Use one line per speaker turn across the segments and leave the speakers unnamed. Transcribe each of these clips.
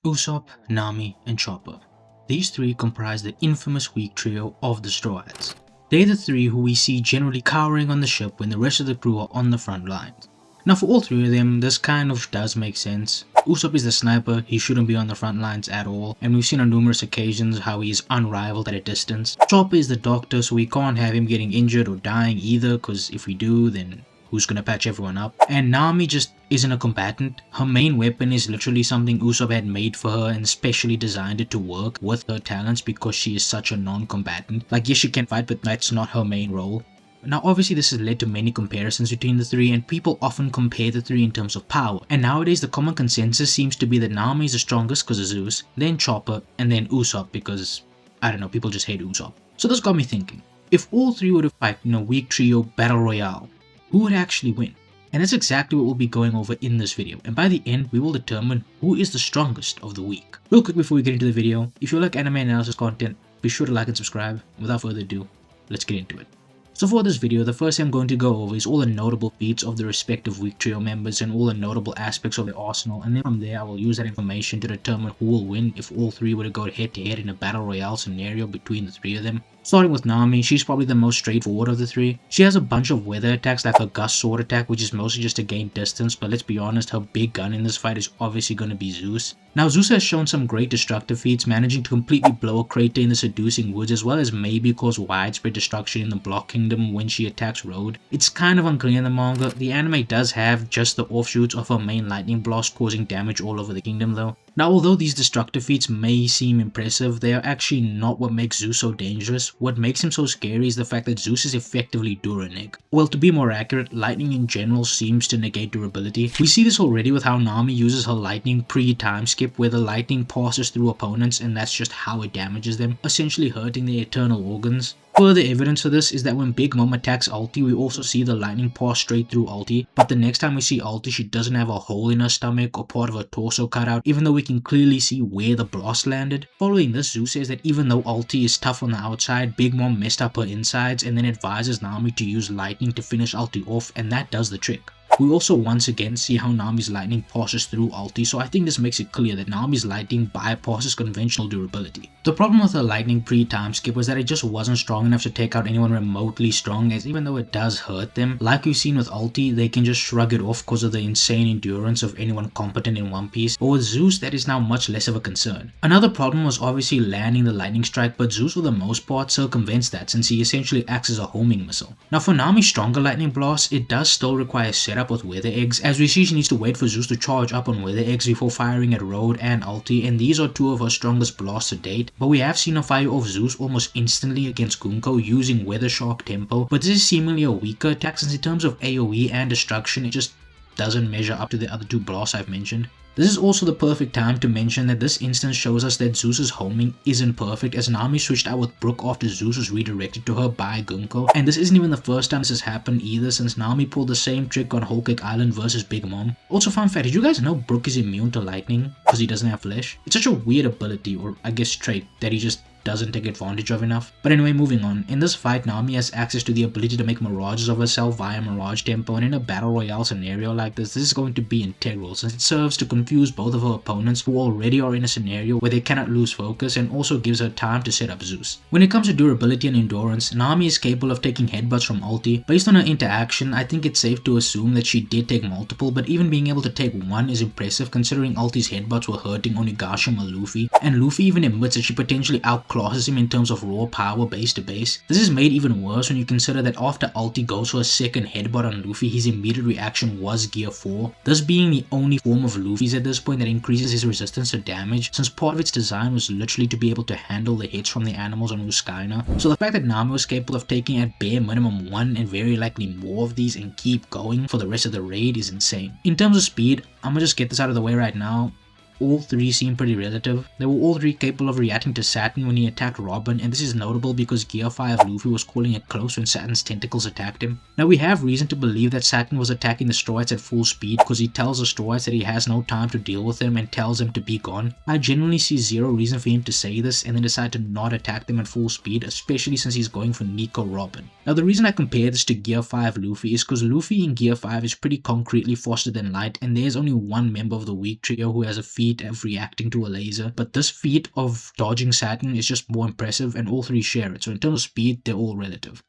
Usopp, Nami, and Chopper. These three comprise the infamous weak trio of the Strawites. They're the three who we see generally cowering on the ship when the rest of the crew are on the front lines. Now for all three of them, this kind of does make sense. Usopp is the sniper, he shouldn't be on the front lines at all, and we've seen on numerous occasions how he is unrivaled at a distance. Chopper is the doctor, so we can't have him getting injured or dying either, cause if we do, then who's gonna patch everyone up? And Nami just isn't a combatant. Her main weapon is literally something Usopp had made for her and specially designed it to work with her talents because she is such a non-combatant. Like, yes, she can fight, but that's not her main role. Now obviously this has led to many comparisons between the three, and people often compare the three in terms of power. And nowadays the common consensus seems to be that Nami is the strongest because of Zeus, then Chopper, and then Usopp because, I don't know, people just hate Usopp. So this got me thinking, if all three were to fight in a weak trio battle royale, who would actually win? And that's exactly what we'll be going over in this video, and by the end we will determine who is the strongest of the weak. Real quick before we get into the video, if you like anime analysis content, be sure to like and subscribe. Without further ado, let's get into it. So for this video, the first thing I'm going to go over is all the notable feats of the respective weak trio members and all the notable aspects of their arsenal, and then from there I will use that information to determine who will win if all three were to go head to head in a battle royale scenario between the three of them. Starting with Nami, she's probably the most straightforward of the three. She has a bunch of weather attacks like her gust sword attack, which is mostly just to gain distance, but let's be honest, her big gun in this fight is obviously going to be Zeus. Now Zeus has shown some great destructive feats, managing to completely blow a crater in the seducing woods as well as maybe cause widespread destruction in the Block Kingdom when she attacks Road. It's kind of unclear in the manga. The anime does have just the offshoots of her main lightning blast causing damage all over the kingdom though. Now although these destructive feats may seem impressive, they are actually not what makes Zeus so dangerous. What makes him so scary is the fact that Zeus is effectively Duranic. Well, to be more accurate, lightning in general seems to negate durability. We see this already with how Nami uses her lightning pre-time skip, where the lightning passes through opponents and that's just how it damages them, essentially hurting their eternal organs. Further evidence for this is that when Big Mom attacks Ulti, we also see the lightning pass straight through Ulti, but the next time we see Ulti, she doesn't have a hole in her stomach or part of her torso cut out, even though we can clearly see where the blast landed. Following this, Zeus says that even though Ulti is tough on the outside, Big Mom messed up her insides and then advises Nami to use lightning to finish Ulti off, and that does the trick. We also once again see how Nami's lightning passes through Ulti, so I think this makes it clear that Nami's lightning bypasses conventional durability. The problem with her lightning pre-time skip was that it just wasn't strong enough to take out anyone remotely strong, as even though it does hurt them, like we've seen with Ulti, they can just shrug it off because of the insane endurance of anyone competent in One Piece, but with Zeus that is now much less of a concern. Another problem was obviously landing the lightning strike, but Zeus for the most part circumvents that since he essentially acts as a homing missile. Now for Nami's stronger lightning blast, it does still require setup with weather eggs, as we see she needs to wait for Zeus to charge up on weather eggs before firing at Road and Ulti, and these are two of her strongest blasts to date, but we have seen her fire off Zeus almost instantly against Gunko using Weather Shark Tempo, but this is seemingly a weaker attack since in terms of AoE and destruction it just doesn't measure up to the other two blasts I've mentioned. This is also the perfect time to mention that this instance shows us that Zeus's homing isn't perfect, as Nami switched out with Brook after Zeus was redirected to her by Gunko, and this isn't even the first time this has happened either, since Nami pulled the same trick on Whole Cake Island versus Big Mom. Also, fun fact, did you guys know Brook is immune to lightning because he doesn't have flesh? It's such a weird ability, or I guess trait, that he just doesn't take advantage of enough. But anyway, moving on. In this fight, Nami has access to the ability to make mirages of herself via Mirage Tempo, and in a battle royale scenario like this is going to be integral since it serves to confuse both of her opponents who already are in a scenario where they cannot lose focus, and also gives her time to set up Zeus. When it comes to durability and endurance, Nami is capable of taking headbutts from Ulti. Based on her interaction, I think it's safe to assume that she did take multiple, but even being able to take one is impressive considering Ulti's headbutts were hurting Onigashima Luffy, and Luffy even admits that she potentially outclasses him in terms of raw power base to base. This is made even worse when you consider that after Ulti goes for a second headbutt on Luffy, his immediate reaction was Gear 4, this being the only form of Luffy's at this point that increases his resistance to damage, since part of its design was literally to be able to handle the hits from the animals on Uskaina. So the fact that Nami was capable of taking at bare minimum one and very likely more of these and keep going for the rest of the raid is insane. In terms of speed, I'm gonna just get this out of the way right now. All three seem pretty relative. They were all three capable of reacting to Saturn when he attacked Robin, and this is notable because Gear 5 Luffy was calling it close when Saturn's tentacles attacked him. Now we have reason to believe that Saturn was attacking the Strawites at full speed because he tells the Strawites that he has no time to deal with them and tells them to be gone. I genuinely see zero reason for him to say this and then decide to not attack them at full speed, especially since he's going for Nico Robin. Now the reason I compare this to Gear 5 Luffy is because Luffy in Gear 5 is pretty concretely faster than light, and there's only one member of the weak trio who has a feat feat of reacting to a laser, but this feat of dodging Saturn is just more impressive, and all three share it, so in terms of speed, they're all relative.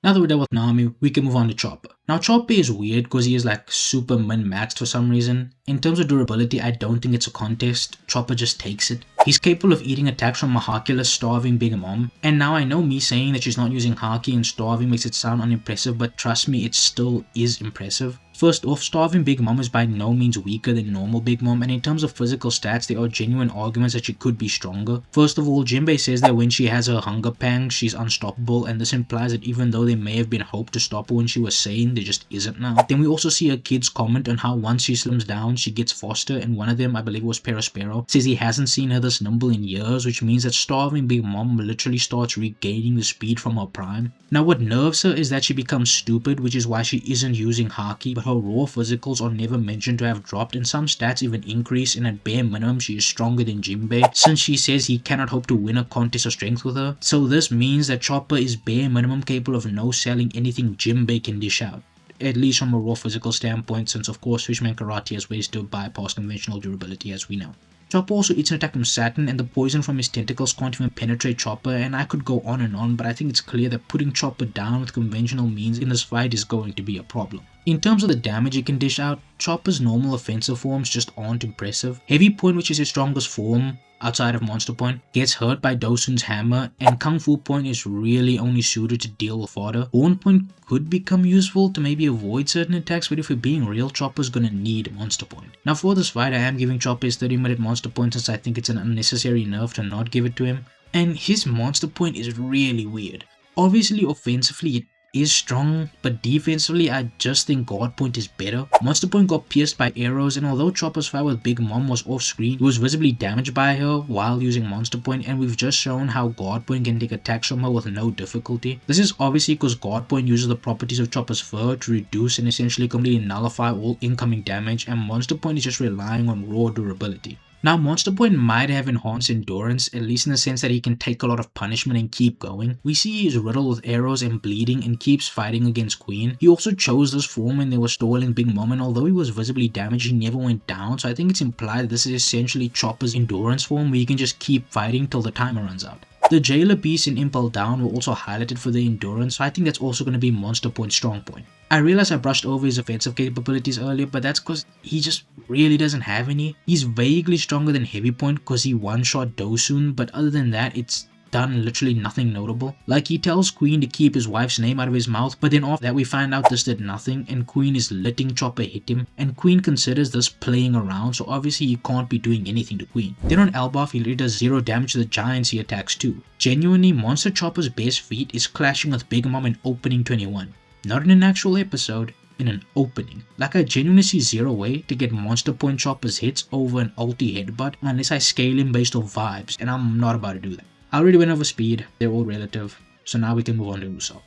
Now that we're done with Nami, we can move on to Chopper. Now Chopper is weird because he is like super min-maxed for some reason. In terms of durability, I don't think it's a contest. Chopper just takes it. He's capable of eating attacks from Mahakula's starving Big Mom. And now I know me saying that she's not using Haki and starving makes it sound unimpressive, but trust me, it still is impressive. First off, starving Big Mom is by no means weaker than normal Big Mom, and in terms of physical stats, there are genuine arguments that she could be stronger. First of all, Jinbei says that when she has her hunger pang, she's unstoppable, and this implies that even though there may have been hope to stop her when she was sane, there just isn't now. Then we also see her kids comment on how once she slims down, she gets faster, and one of them, I believe it was Perospero, says he hasn't seen her this nimble in years, which means that starving Big Mom literally starts regaining the speed from her prime. Now what nerves her is that she becomes stupid, which is why she isn't using Haki, but her raw physicals are never mentioned to have dropped, and some stats even increase, and at bare minimum she is stronger than Jinbei, since she says he cannot hope to win a contest of strength with her. So this means that Chopper is bare minimum capable of no-selling anything Jinbei can dish out, at least from a raw physical standpoint, since of course Fishman Karate has ways to bypass conventional durability as we know. Chopper also eats an attack from Saturn, and the poison from his tentacles can't even penetrate Chopper, and I could go on, but I think it's clear that putting Chopper down with conventional means in this fight is going to be a problem. In terms of the damage he can dish out, Chopper's normal offensive forms just aren't impressive. Heavy Point, which is his strongest form outside of Monster Point, gets hurt by Dosun's hammer, and Kung Fu Point is really only suited to deal with fodder. Horn Point could become useful to maybe avoid certain attacks, but if we're being real, Chopper's gonna need Monster Point. Now for this fight, I am giving Chopper his 30-minute Monster Point since I think it's an unnecessary nerf to not give it to him, and his Monster Point is really weird. Obviously offensively it is strong, but defensively I just think Guard Point is better. Monster Point got pierced by arrows, and although Chopper's fight with Big Mom was off screen, he was visibly damaged by her while using Monster Point, and we've just shown how Guard Point can take attacks from her with no difficulty. This is obviously because Guard Point uses the properties of Chopper's fur to reduce and essentially completely nullify all incoming damage, and Monster Point is just relying on raw durability. Now Monster Point might have enhanced endurance, at least in the sense that he can take a lot of punishment and keep going. We see he is riddled with arrows and bleeding and keeps fighting against Queen. He also chose this form when they were stalling Big Mom, and although he was visibly damaged, he never went down, so I think it's implied that this is essentially Chopper's endurance form where he can just keep fighting till the timer runs out. The Jailer Beast and Impel Down were also highlighted for their endurance, so I think that's also going to be Monster Point's strong point. I realize I brushed over his offensive capabilities earlier, but that's because he just really doesn't have any. He's vaguely stronger than Heavy Point because he one-shot Dosun, but other than that, it's done literally nothing notable. Like, he tells Queen to keep his wife's name out of his mouth, but then after that we find out this did nothing, and Queen is letting Chopper hit him, and Queen considers this playing around, so obviously he can't be doing anything to Queen. Then on Elbaf, he literally does 0 damage to the giants he attacks too. Genuinely, Monster Chopper's best feat is clashing with Big Mom in opening 21. Not in an actual episode, in an opening. Like, I genuinely see zero way to get Monster Point Chopper's hits over an ulti headbutt unless I scale him based off vibes, and I'm not about to do that. I already went over speed, they're all relative, so now we can move on to Usopp.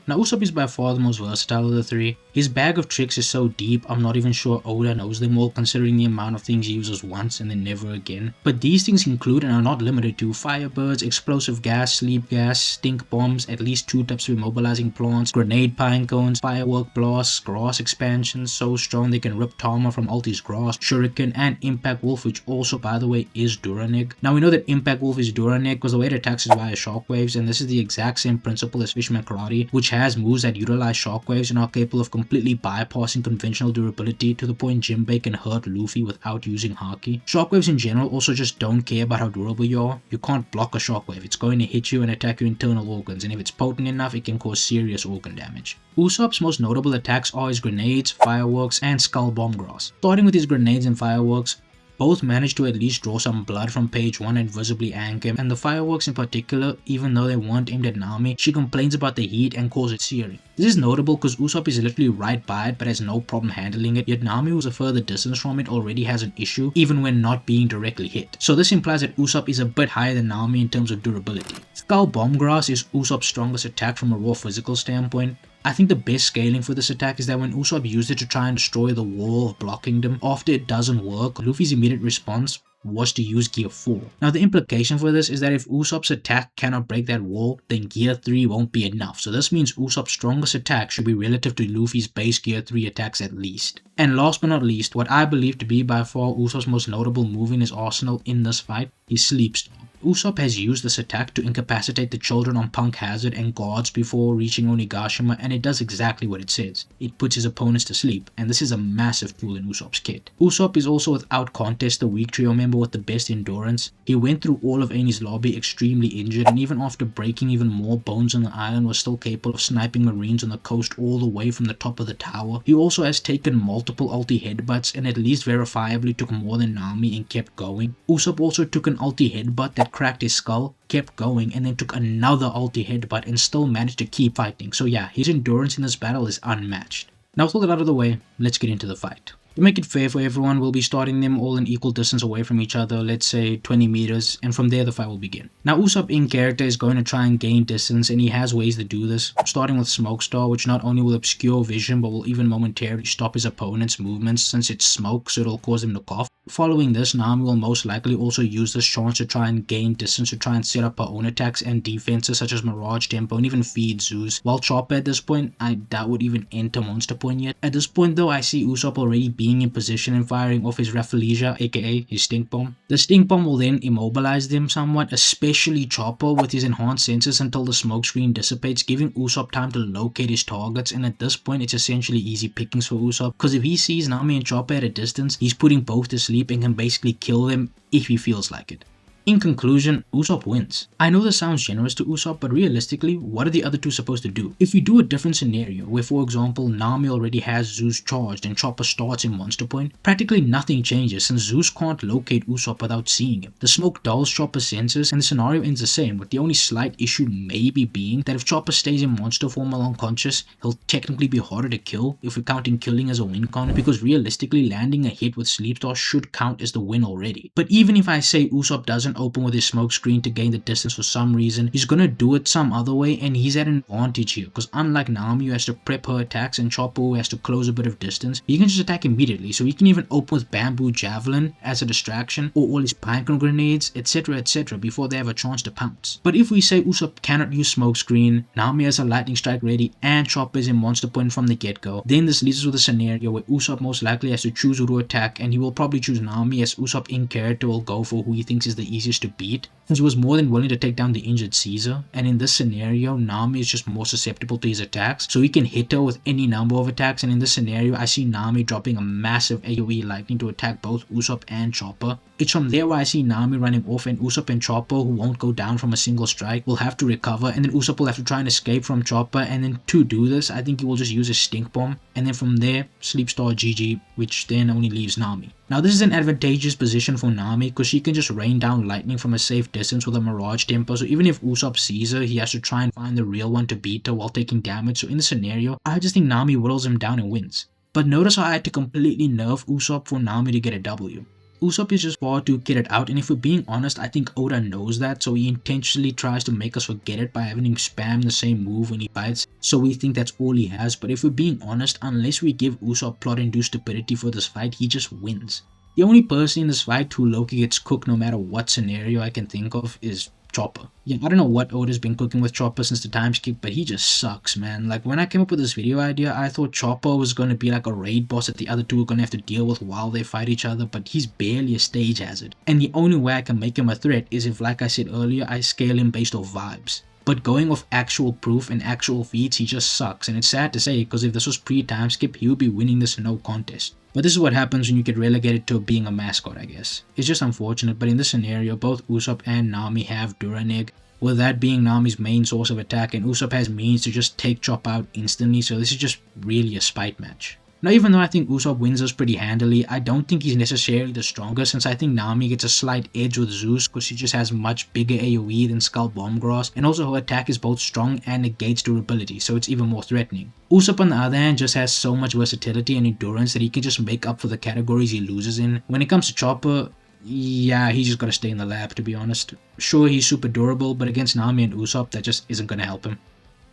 Now Usopp is by far the most versatile of the three. His bag of tricks is so deep, I'm not even sure Oda knows them all considering the amount of things he uses once and then never again. But these things include and are not limited to firebirds, explosive gas, sleep gas, stink bombs, at least 2 types of immobilizing plants, grenade pine cones, firework blasts, grass expansions so strong they can rip Tama from Ulti's grass, shuriken, and Impact Wolf, which also by the way is Duraneg. Now we know that Impact Wolf is Duraneg because the way it attacks is via shockwaves, and this is the exact same principle as Fishman Karate, which has moves that utilize shockwaves and are capable of completely bypassing conventional durability to the point Jinbei can hurt Luffy without using Haki. Shockwaves in general also just don't care about how durable you are. You can't block a shockwave, it's going to hit you and attack your internal organs, and if it's potent enough it can cause serious organ damage. Usopp's most notable attacks are his grenades, fireworks, and skull bomb grass. Starting with his grenades and fireworks, both managed to at least draw some blood from page 1 and visibly anchor him, and the fireworks in particular, even though they weren't aimed at Nami, she complains about the heat and calls it searing. This is notable because Usopp is literally right by it but has no problem handling it, yet Nami, who's a further distance from it, already has an issue even when not being directly hit. So this implies that Usopp is a bit higher than Nami in terms of durability. Skull Bomb Grass is Usopp's strongest attack from a raw physical standpoint. I think the best scaling for this attack is that when Usopp used it to try and destroy the wall of blocking them, after it doesn't work, Luffy's immediate response, was to use Gear 4. Now the implication for this is that if Usopp's attack cannot break that wall, then Gear 3 won't be enough. So this means Usopp's strongest attack should be relative to Luffy's base Gear 3 attacks at least. And last but not least, what I believe to be by far Usopp's most notable move in his arsenal in this fight is Sleep Storm. Usopp has used this attack to incapacitate the children on Punk Hazard and guards before reaching Onigashima, and it does exactly what it says. It puts his opponents to sleep, and this is a massive tool in Usopp's kit. Usopp is also without contest the weak trio member with the best endurance. He went through all of Enies lobby extremely injured, and even after breaking even more bones on the island was still capable of sniping marines on the coast all the way from the top of the tower. He also has taken multiple ulti headbutts and at least verifiably took more than Nami and kept going. Usopp also took an ulti headbutt that cracked his skull, kept going, and then took another ulti headbutt and still managed to keep fighting. So yeah, his endurance in this battle is unmatched. Now with all that out of the way, let's get into the fight. To make it fair for everyone, we'll be starting them all in equal distance away from each other, let's say 20 meters, and from there the fight will begin. Now Usopp in character is going to try and gain distance, and he has ways to do this, starting with Smoke Star, which not only will obscure vision but will even momentarily stop his opponent's movements since it's smoke, so it'll cause him to cough. Following this, Nami will most likely also use this chance to try and gain distance to try and set up her own attacks and defenses such as Mirage Tempo and even feed Zeus, while Chopper at this point I doubt would even enter Monster Point yet. At this point though, I see Usopp already being in position and firing off his Rafflesia, aka his Stink Bomb. The Stink Bomb will then immobilize them somewhat, especially Chopper with his enhanced senses until the smoke screen dissipates, giving Usopp time to locate his targets, and at this point it's essentially easy pickings for Usopp, because if he sees Nami and Chopper at a distance, he's putting both to sleep and can basically kill them if he feels like it. In conclusion, Usopp wins. I know this sounds generous to Usopp, but realistically, what are the other two supposed to do? If we do a different scenario, where for example, Nami already has Zeus charged and Chopper starts in Monster Point, practically nothing changes since Zeus can't locate Usopp without seeing him. The smoke dulls Chopper's senses and the scenario ends the same, with the only slight issue maybe being that if Chopper stays in monster form while unconscious, he'll technically be harder to kill if we're counting killing as a win count, because realistically landing a hit with Sleep Star should count as the win already. But even if I say Usopp doesn't open with his smoke screen to gain the distance for some reason, he's gonna do it some other way, and he's at an advantage here because unlike Nami who has to prep her attacks and Chopper who has to close a bit of distance, he can just attack immediately. So he can even open with Bamboo Javelin as a distraction or all his Pinecone grenades, etc, before they have a chance to pounce. But if we say Usopp cannot use smoke screen, Nami has a lightning strike ready, and Chopper is in Monster Point from the get-go, then this leads us with a scenario where Usopp most likely has to choose who to attack, and he will probably choose Nami, as Usopp in character will go for who he thinks is the easiest to beat, since he was more than willing to take down the injured Caesar, and in this scenario Nami is just more susceptible to his attacks, so he can hit her with any number of attacks, and in this scenario I see Nami dropping a massive AoE lightning to attack both Usopp and Chopper. It's from there where I see Nami running off, and Usopp and Chopper, who won't go down from a single strike, will have to recover, and then Usopp will have to try and escape from Chopper, and then to do this I think he will just use his Stink Bomb, and then from there Sleep Star GG, which then only leaves Nami. Now this is an advantageous position for Nami because she can just rain down lightning from a safe distance with a Mirage Tempo, so even if Usopp sees her, he has to try and find the real one to beat her while taking damage. So in the scenario, I just think Nami whittles him down and wins. But notice how I had to completely nerf Usopp for Nami to get a W. Usopp is just far too kitted out, and if we're being honest, I think Oda knows that, so he intentionally tries to make us forget it by having him spam the same move when he fights, so we think that's all he has. But if we're being honest, unless we give Usopp plot-induced stupidity for this fight, he just wins. The only person in this fight who Loki gets cooked no matter what scenario I can think of is Chopper. Yeah, I don't know what Oda's been cooking with Chopper since the time skip, but he just sucks, man. Like, when I came up with this video idea, I thought Chopper was gonna be like a raid boss that the other two are gonna have to deal with while they fight each other, but he's barely a stage hazard. And the only way I can make him a threat is if, like I said earlier, I scale him based off vibes. But going off actual proof and actual feats, he just sucks, and it's sad to say because if this was pre-time skip, he would be winning this no contest. But this is what happens when you get relegated to being a mascot, I guess. It's just unfortunate, but in this scenario, both Usopp and Nami have Duraneg, with that being Nami's main source of attack, and Usopp has means to just take Chopper out instantly, so this is just really a spite match. Now, even though I think Usopp wins this pretty handily, I don't think he's necessarily the strongest, since I think Nami gets a slight edge with Zeus because she just has much bigger AoE than Skull Bombgrass, and also her attack is both strong and negates durability, so it's even more threatening. Usopp on the other hand just has so much versatility and endurance that he can just make up for the categories he loses in. When it comes to Chopper, yeah, he's just gotta stay in the lab, to be honest. Sure, he's super durable, but against Nami and Usopp, that just isn't gonna help him.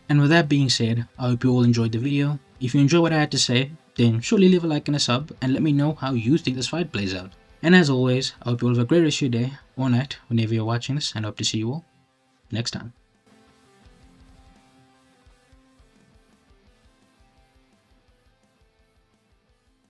And with that being said, I hope you all enjoyed the video. If you enjoyed what I had to say, then surely leave a like and a sub, and let me know how you think this fight plays out. And as always, I hope you all have a great rest of your day or night whenever you're watching this, and I hope to see you all next time.